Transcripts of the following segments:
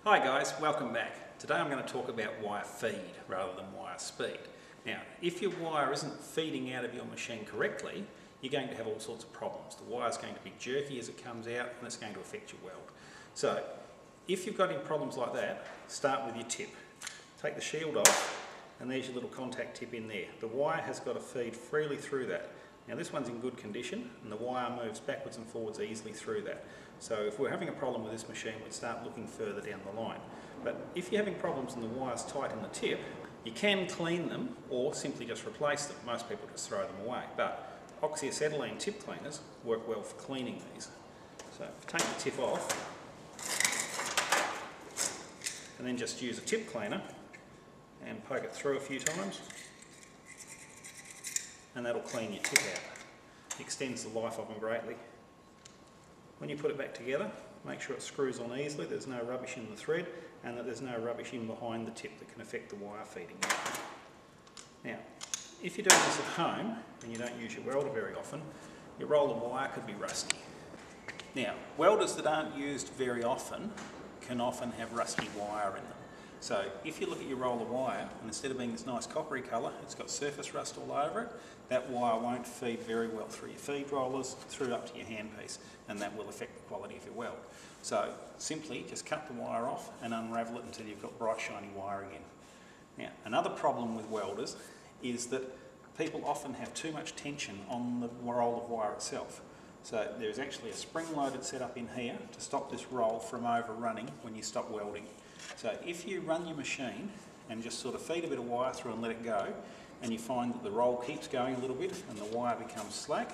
Hi guys, welcome back. Today I'm going to talk about wire feed rather than wire speed. Now, if your wire isn't feeding out of your machine correctly, you're going to have all sorts of problems. The wire's going to be jerky as it comes out and it's going to affect your weld. So, if you've got any problems like that, start with your tip. Take the shield off and there's your little contact tip in there. The wire has got to feed freely through that. Now this one's in good condition and the wire moves backwards and forwards easily through that. So if we're having a problem with this machine, we'd start looking further down the line. But if you're having problems and the wire's tight in the tip, you can clean them or simply just replace them. Most people just throw them away. But oxyacetylene tip cleaners work well for cleaning these. So take the tip off and then just use a tip cleaner and poke it through a few times. And that'll clean your tip out. It extends the life of them greatly. When you put it back together, make sure it screws on easily, there's no rubbish in the thread, and that there's no rubbish in behind the tip that can affect the wire feeding. Now, if you're doing this at home and you don't use your welder very often, your roll of wire could be rusty. Now, welders that aren't used very often can often have rusty wire in them. So if you look at your roll of wire, and instead of being this nice coppery colour, it's got surface rust all over it, that wire won't feed very well through your feed rollers, through up to your handpiece, and that will affect the quality of your weld. So simply just cut the wire off and unravel it until you've got bright shiny wire again. Now, another problem with welders is that people often have too much tension on the roll of wire itself. So there's actually a spring-loaded setup in here to stop this roll from overrunning when you stop welding. So if you run your machine and just sort of feed a bit of wire through and let it go, and you find that the roll keeps going a little bit and the wire becomes slack,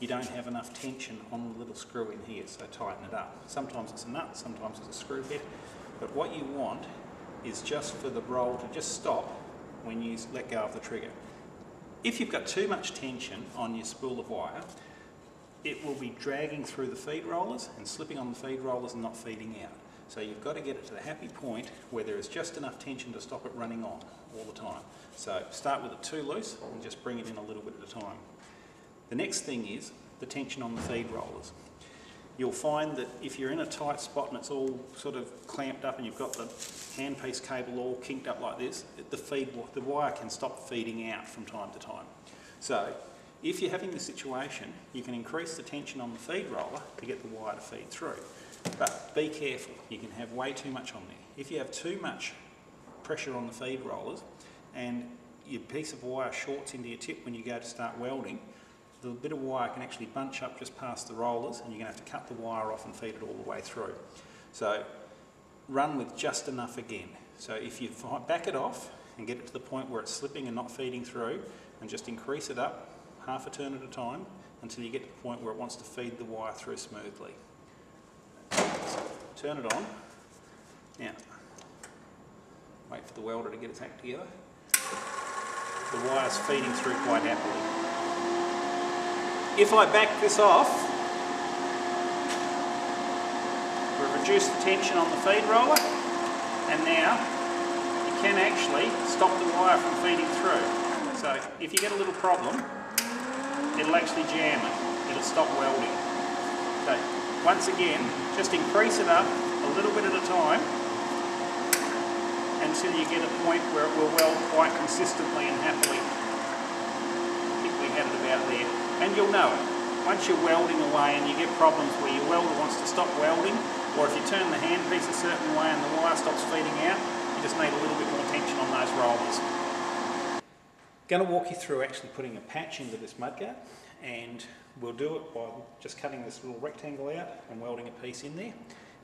you don't have enough tension on the little screw in here, so tighten it up. Sometimes it's a nut, sometimes it's a screw bit, but what you want is just for the roll to just stop when you let go of the trigger. If you've got too much tension on your spool of wire, it will be dragging through the feed rollers and slipping on the feed rollers and not feeding out. So you've got to get it to the happy point where there is just enough tension to stop it running on all the time. So start with it too loose and just bring it in a little bit at a time. The next thing is the tension on the feed rollers. You'll find that if you're in a tight spot and it's all sort of clamped up and you've got the handpiece cable all kinked up like this, the wire can stop feeding out from time to time. So if you're having this situation, you can increase the tension on the feed roller to get the wire to feed through. But be careful, you can have way too much on there. If you have too much pressure on the feed rollers and your piece of wire shorts into your tip when you go to start welding, the bit of wire can actually bunch up just past the rollers and you're going to have to cut the wire off and feed it all the way through. So run with just enough again. So if you back it off and get it to the point where it's slipping and not feeding through, and just increase it up half a turn at a time until you get to the point where it wants to feed the wire through smoothly. Turn it on. Now, wait for the welder to get its act together. The wire's feeding through quite happily. If I back this off, we've reduced the tension on the feed roller, and now you can actually stop the wire from feeding through. So if you get a little problem, it'll actually jam it. It'll stop welding. So once again, just increase it up a little bit at a time until you get a point where it will weld quite consistently and happily. I think we had it about there. And you'll know it. Once you're welding away and you get problems where your welder wants to stop welding, or if you turn the handpiece a certain way and the wire stops feeding out, you just need a little bit more tension on those rollers. Going to walk you through actually putting a patch into this mudguard, and we'll do it by just cutting this little rectangle out and welding a piece in there.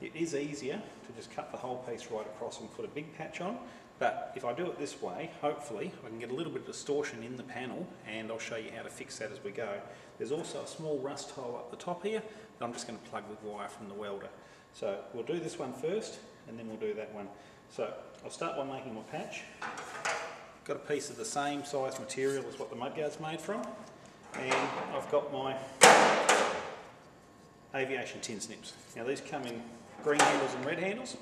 It is easier to just cut the whole piece right across and put a big patch on, but if I do it this way, hopefully I can get a little bit of distortion in the panel, and I'll show you how to fix that as we go. There's also a small rust hole up the top here that I'm just going to plug with wire from the welder. So we'll do this one first and then we'll do that one. So I'll start by making my patch. Got a piece of the same size material as what the mudguard's made from, and I've got my aviation tin snips. Now these come in green handles and red handles.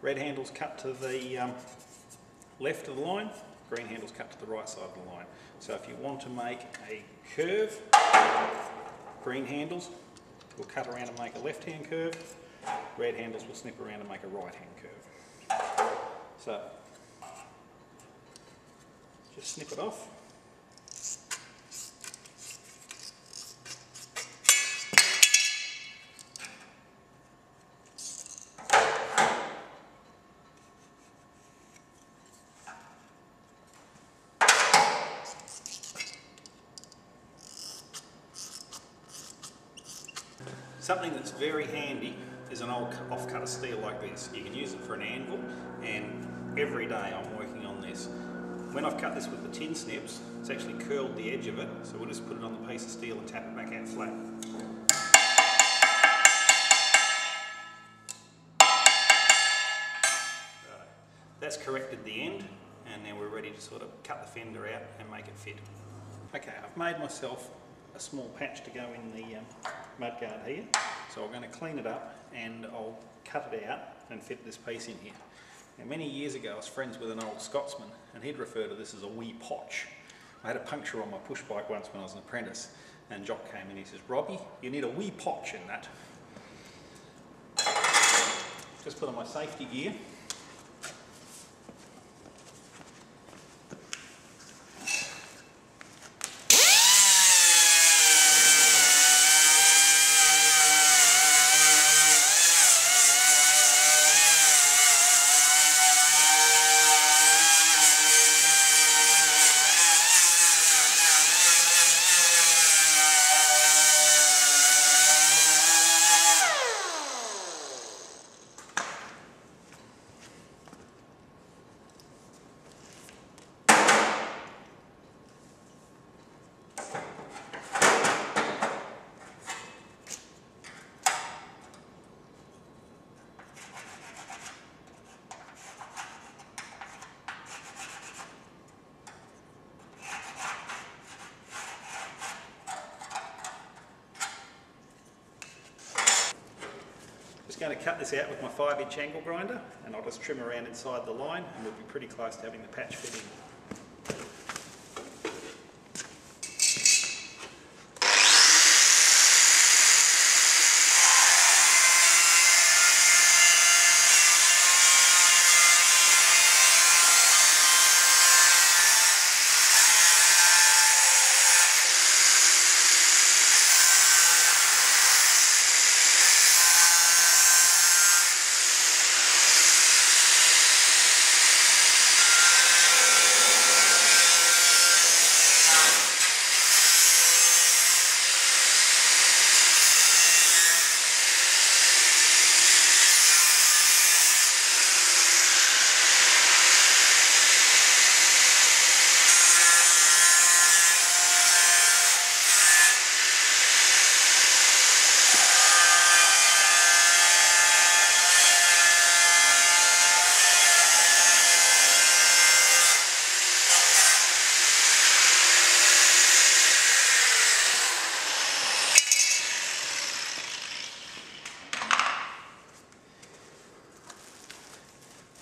Red handles cut to the left of the line, green handles cut to the right side of the line. So if you want to make a curve, green handles will cut around and make a left-hand curve, red handles will snip around and make a right-hand curve. So just snip it off. Something that's very handy is an old off-cutter steel like this. You can use it for an anvil, and every day I'm working on this. When I've cut this with the tin snips, it's actually curled the edge of it, so we'll just put it on the piece of steel and tap it back out flat. Right. That's corrected the end, and now we're ready to sort of cut the fender out and make it fit. Okay, I've made myself a small patch to go in the mudguard here, so I'm going to clean it up and I'll cut it out and fit this piece in here. Now, many years ago I was friends with an old Scotsman, and he'd refer to this as a wee potch. I had a puncture on my push bike once when I was an apprentice, and Jock came in and he says, "Robbie, you need a wee potch in that." Just put on my safety gear. Just going to cut this out with my 5-inch angle grinder, and I'll just trim around inside the line and we'll be pretty close to having the patch fit in.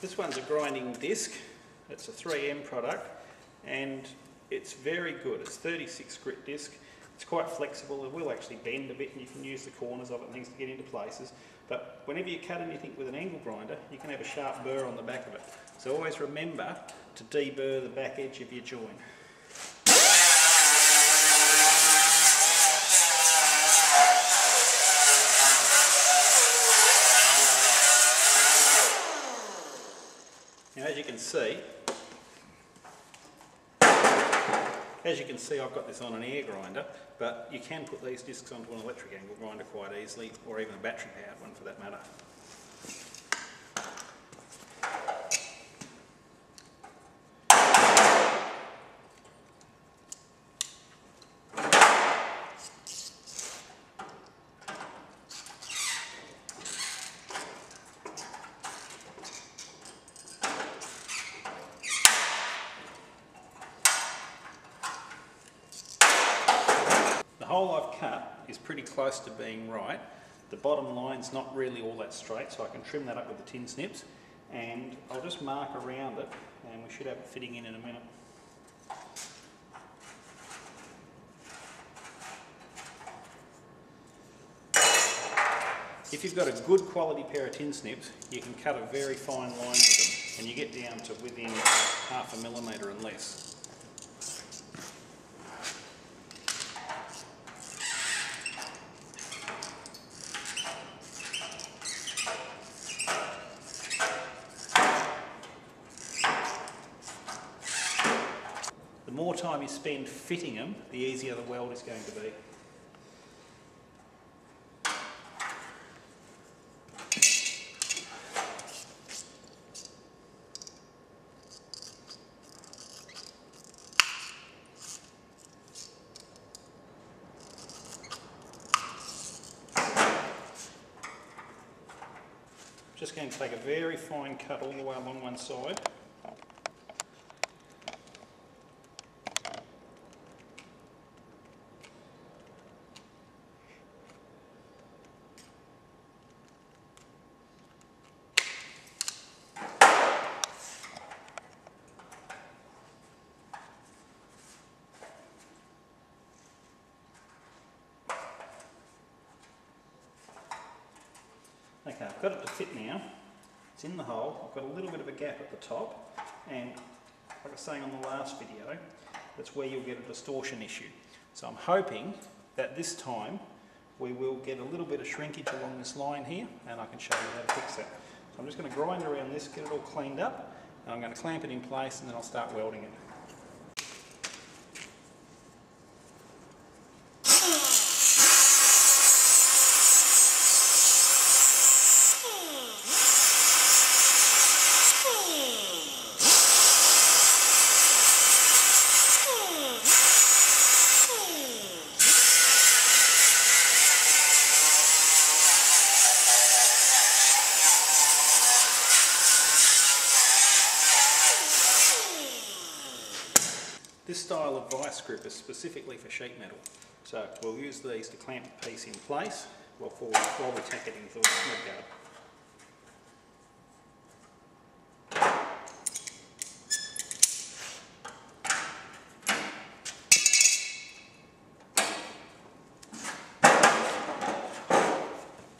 This one's a grinding disc. It's a 3M product and it's very good. It's 36 grit disc. It's quite flexible. It will actually bend a bit and you can use the corners of it and things to get into places. But whenever you cut anything with an angle grinder, you can have a sharp burr on the back of it. So always remember to deburr the back edge of your join. Now as you can see, I've got this on an air grinder, but you can put these discs onto an electric angle grinder quite easily, or even a battery powered one for that matter. The hole I've cut is pretty close to being right. The bottom line's not really all that straight, so I can trim that up with the tin snips, and I'll just mark around it and we should have it fitting in a minute. If you've got a good quality pair of tin snips, you can cut a very fine line with them. and you get down to within 0.5 millimetre and less. The more time you spend fitting them, the easier the weld is going to be. Just going to take a very fine cut all the way along one side. Okay, I've got it to fit now. It's in the hole. I've got a little bit of a gap at the top, and like I was saying on the last video, that's where you'll get a distortion issue. So I'm hoping that this time we will get a little bit of shrinkage along this line here, and I can show you how to fix that. So I'm just going to grind around this, get it all cleaned up, and I'm going to clamp it in place, and then I'll start welding it. This style of vice grip is specifically for sheet metal, so we'll use these to clamp the piece in place while we tack it into the mud guard.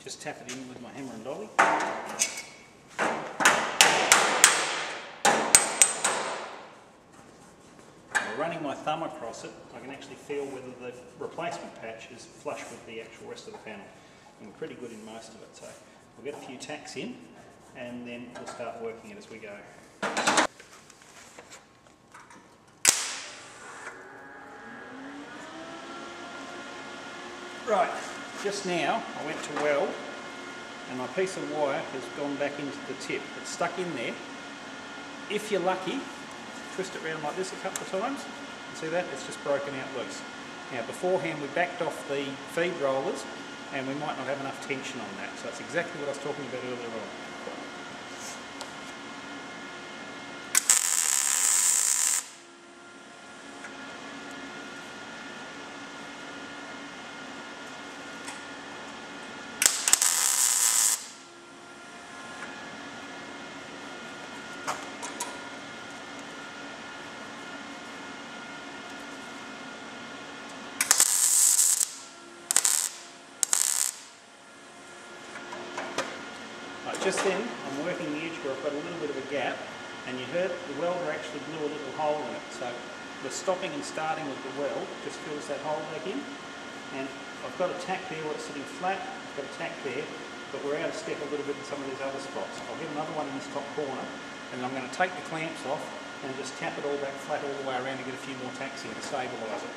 Just tap it in with my hammer and dolly. Running my thumb across it, I can actually feel whether the replacement patch is flush with the actual rest of the panel. And we're pretty good in most of it, so we'll get a few tacks in and then we'll start working it as we go. Right, just now I went to weld and my piece of wire has gone back into the tip. It's stuck in there. If you're lucky, twist it around like this a couple of times, and see that? It's just broken out loose. Now beforehand we backed off the feed rollers and we might not have enough tension on that, so that's exactly what I was talking about earlier on. Just then, I'm working the edge where I've got a little bit of a gap, and you heard the welder actually blew a little hole in it. So the stopping and starting of the weld just fills that hole back in. And I've got a tack there where it's sitting flat, I've got a tack there, but we're out of step a little bit in some of these other spots. I'll get another one in this top corner, and I'm going to take the clamps off and just tap it all back flat all the way around and get a few more tacks in to stabilise it.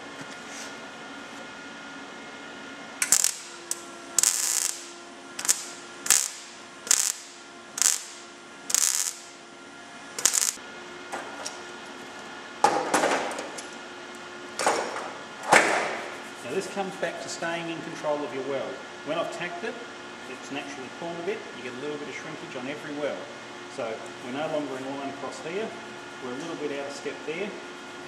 Now this comes back to staying in control of your weld. When I've tacked it, it's naturally pulled a bit, you get a little bit of shrinkage on every weld. So we're no longer in line across here, we're a little bit out of step there,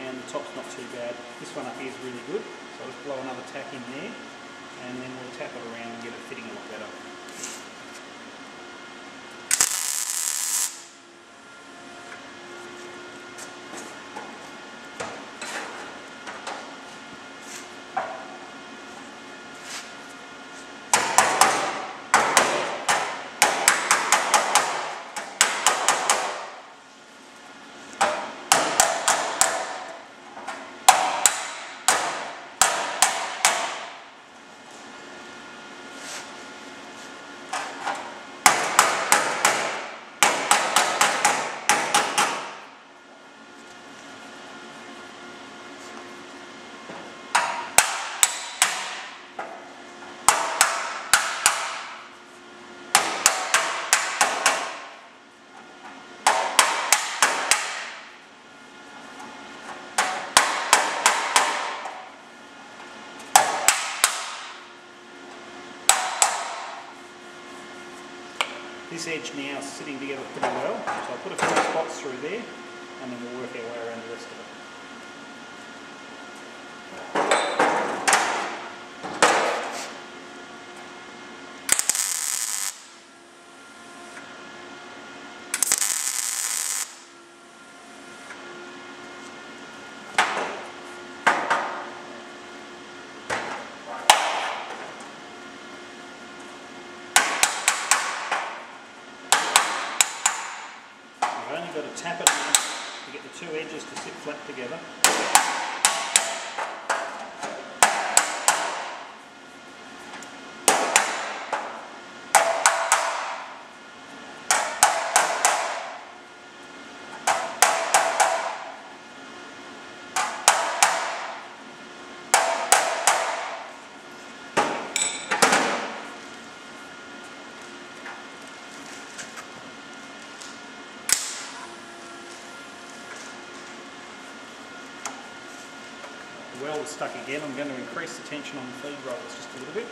and the top's not too bad. This one up here is really good, so I'll just blow another tack in there, and then we'll tap it around and get it fitting a lot better. This edge now is sitting together pretty well, so I'll put a few spots through there and then we'll work our way around the rest of it. I've only got to tap it enough to get the two edges to sit flat together. The weld is stuck again. I'm going to increase the tension on the feed rollers just a little bit.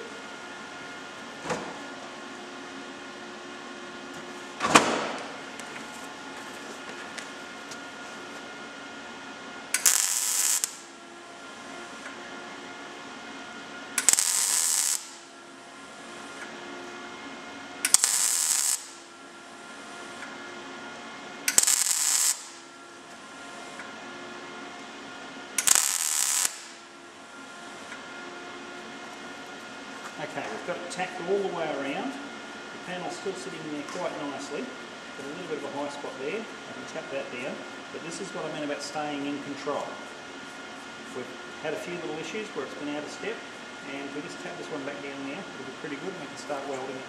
Okay, we've got it tacked all the way around. The panel's still sitting there quite nicely. Got a little bit of a high spot there. I can tap that down. But this is what I meant about staying in control. We've had a few little issues where it's been out of step, and if we just tap this one back down now, it'll be pretty good and we can start welding it.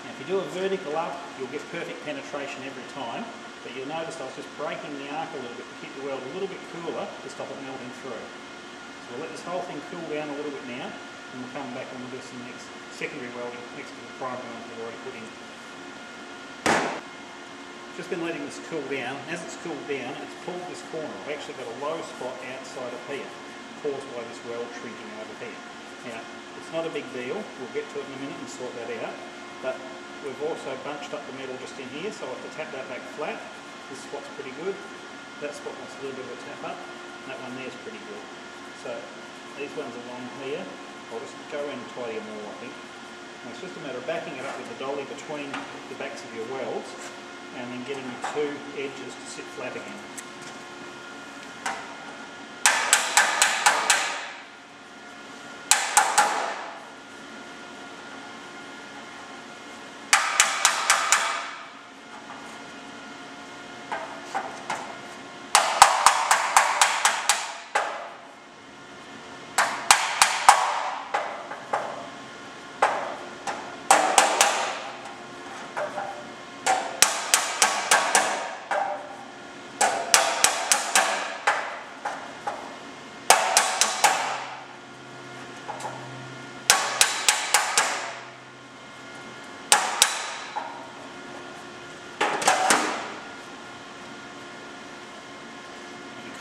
If you do a vertical up, you'll get perfect penetration every time, but you'll notice I was just breaking the arc a little bit to keep the weld a little bit cooler to stop it melting through. So we'll let this whole thing cool down a little bit now, and we'll come back and we'll do some next secondary welding next to the primary ones we've already put in. Just been letting this cool down. As it's cooled down, it's pulled this corner. I've actually got a low spot outside of here, caused by this weld shrinking over here. Now, it's not a big deal. We'll get to it in a minute and sort that out. But we've also bunched up the metal just in here, so I have to tap that back flat. This spot's pretty good. That spot wants a little bit of a tap up. That one there's pretty good. So these ones along here, I'll just go in and tidy them all, I think. And it's just a matter of backing it up with the dolly between the backs of your welds and then getting your two edges to sit flat again.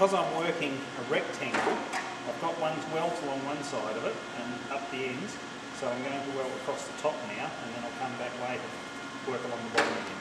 Because I'm working a rectangle, I've got welds along one side of it and up the ends, so I'm going to weld across the top now, and then I'll come back later, work along the bottom again.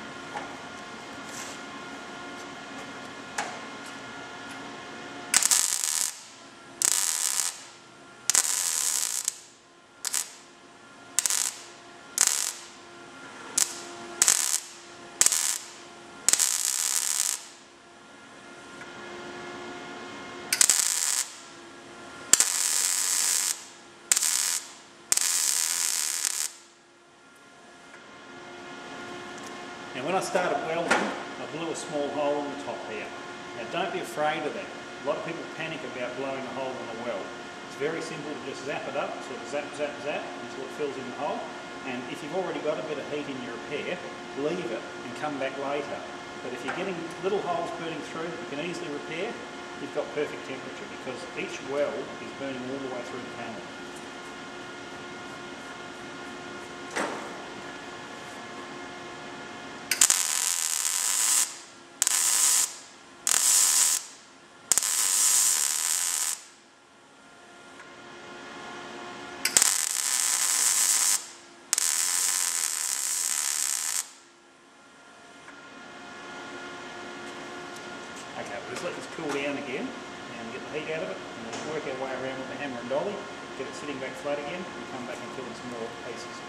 Now when I started welding, I blew a small hole in the top here. Now don't be afraid of that. A lot of people panic about blowing a hole in a weld. It's very simple to just zap it up, sort of zap, zap, zap until it fills in the hole. And if you've already got a bit of heat in your repair, leave it and come back later. But if you're getting little holes burning through that you can easily repair, you've got perfect temperature because each weld is burning all the way through the panel. Okay, we'll just let this cool down again and get the heat out of it, and we'll work our way around with the hammer and dolly, get it sitting back flat again, and come back and fill in some more pieces.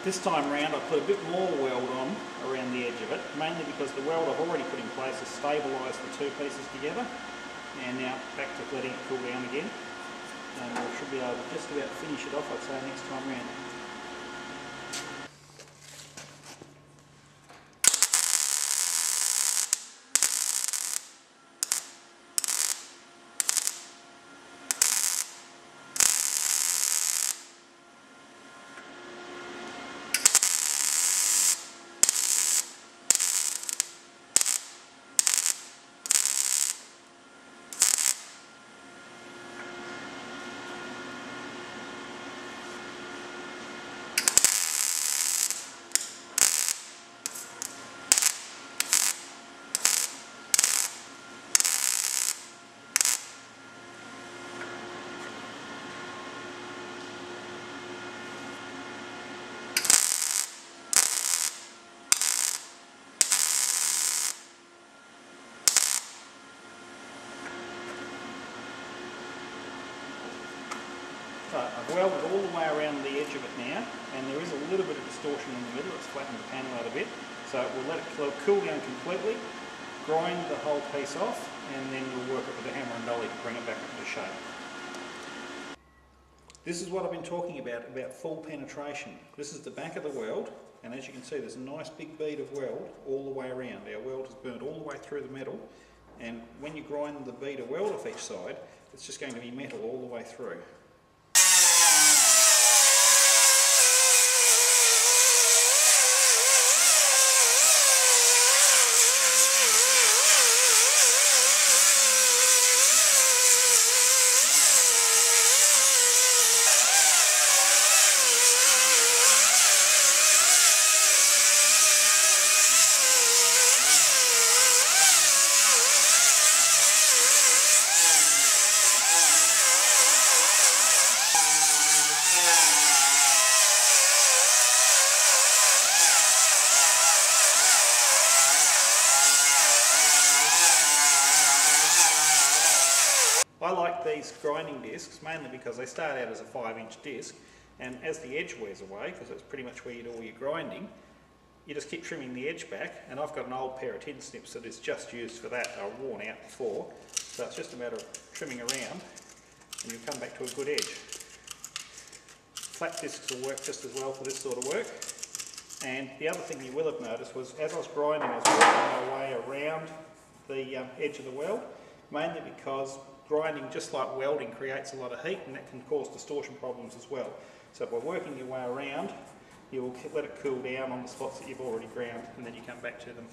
This time round I put a bit more weld on around the edge of it, mainly because the weld I've already put in place has stabilised the two pieces together. And now back to letting it cool down again. And we should be able to just about finish it off, I'd say, next time round. So I've welded all the way around the edge of it now, and there is a little bit of distortion in the middle. It's flattened the panel out a bit. So we'll let it cool down completely, grind the whole piece off, and then we'll work it with a hammer and dolly to bring it back into shape. This is what I've been talking about full penetration. This is the back of the weld, and as you can see there's a nice big bead of weld all the way around. Our weld has burnt all the way through the metal, and when you grind the bead of weld off each side, it's just going to be metal all the way through. I like these grinding discs mainly because they start out as a 5-inch disc, and as the edge wears away, because that's pretty much where you do all your grinding, you just keep trimming the edge back. And I've got an old pair of tin snips that is just used for that. They were worn out before, so it's just a matter of trimming around and you come back to a good edge. Flat discs will work just as well for this sort of work. And the other thing you will have noticed was as I was grinding, I was working my way around the edge of the weld, mainly because grinding, just like welding, creates a lot of heat, and that can cause distortion problems as well. So by working your way around, you will let it cool down on the spots that you've already ground, and then you come back to them.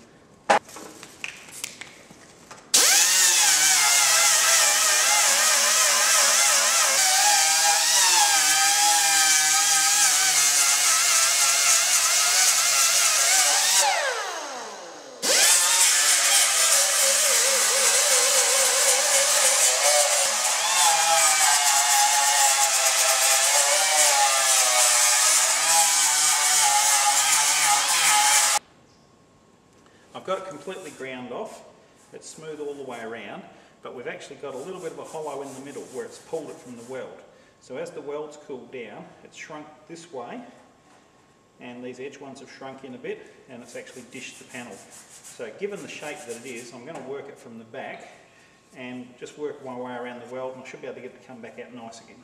I've got it completely ground off, it's smooth all the way around, but we've actually got a little bit of a hollow in the middle where it's pulled it from the weld. So as the weld's cooled down, it's shrunk this way, and these edge ones have shrunk in a bit, and it's actually dished the panel. So given the shape that it is, I'm going to work it from the back, and just work my way around the weld, and I should be able to get it to come back out nice again.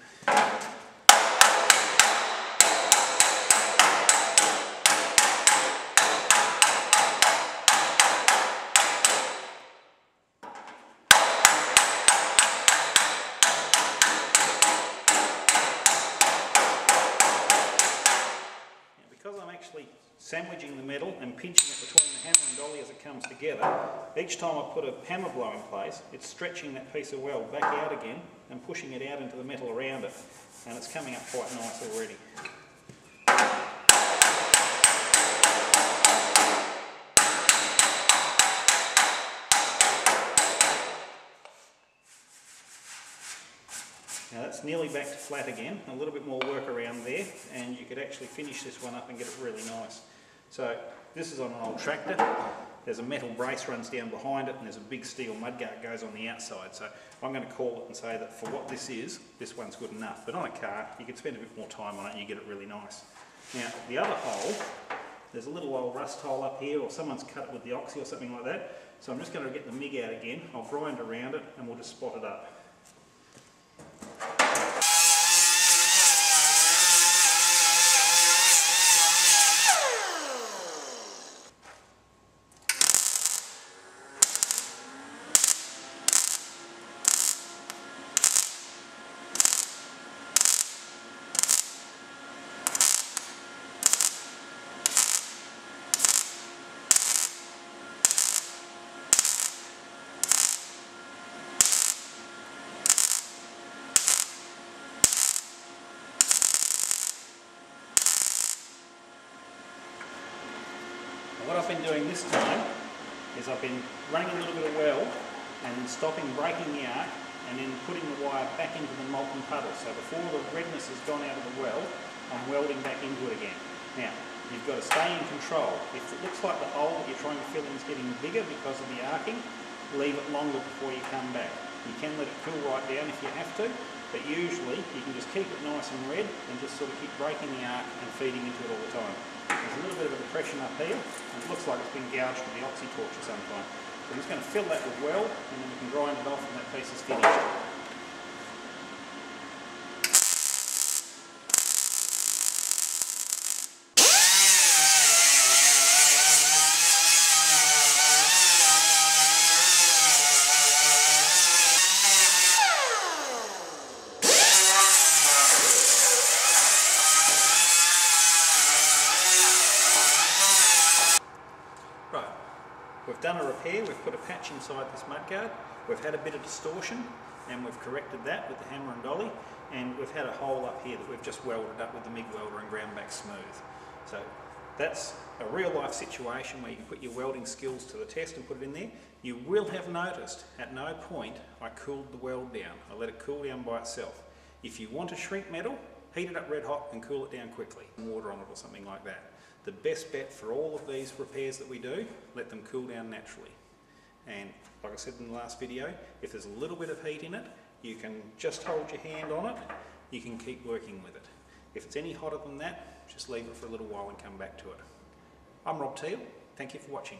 Sandwiching the metal and pinching it between the hammer and dolly as it comes together, each time I put a hammer blow in place, it's stretching that piece of weld back out again and pushing it out into the metal around it, and it's coming up quite nice already. Now that's nearly back to flat again, a little bit more work around there, and you could actually finish this one up and get it really nice. So this is on an old tractor, there's a metal brace runs down behind it, and there's a big steel mudguard goes on the outside. So I'm going to call it and say that for what this is, this one's good enough. But on a car, you can spend a bit more time on it and you get it really nice. Now the other hole, there's a little old rust hole up here, or someone's cut it with the oxy or something like that. So I'm just going to get the MIG out again, I'll grind around it and we'll just spot it up. What I've been doing this time is I've been running a little bit of weld and stopping, breaking the arc, and then putting the wire back into the molten puddle. So before the redness has gone out of the weld, I'm welding back into it again. Now, you've got to stay in control. If it looks like the hole that you're trying to fill in is getting bigger because of the arcing, leave it longer before you come back. You can let it cool right down if you have to, but usually you can just keep it nice and red and just sort of keep breaking the arc and feeding into it all the time. There's a little bit of a depression up here, and it looks like it's been gouged with the oxy torch at some time. So I'm just going to fill that with weld, and then we can grind it off and that piece is finished. We've done a repair, we've put a patch inside this mudguard, we've had a bit of distortion and we've corrected that with the hammer and dolly, and we've had a hole up here that we've just welded up with the MIG welder and ground back smooth. So that's a real life situation where you can put your welding skills to the test and put it in there. You will have noticed at no point I cooled the weld down, I let it cool down by itself. If you want to shrink metal, heat it up red hot and cool it down quickly, water on it or something like that. The best bet for all of these repairs that we do, let them cool down naturally. And like I said in the last video, if there's a little bit of heat in it, you can just hold your hand on it, you can keep working with it. If it's any hotter than that, just leave it for a little while and come back to it. I'm Rob Teal, thank you for watching.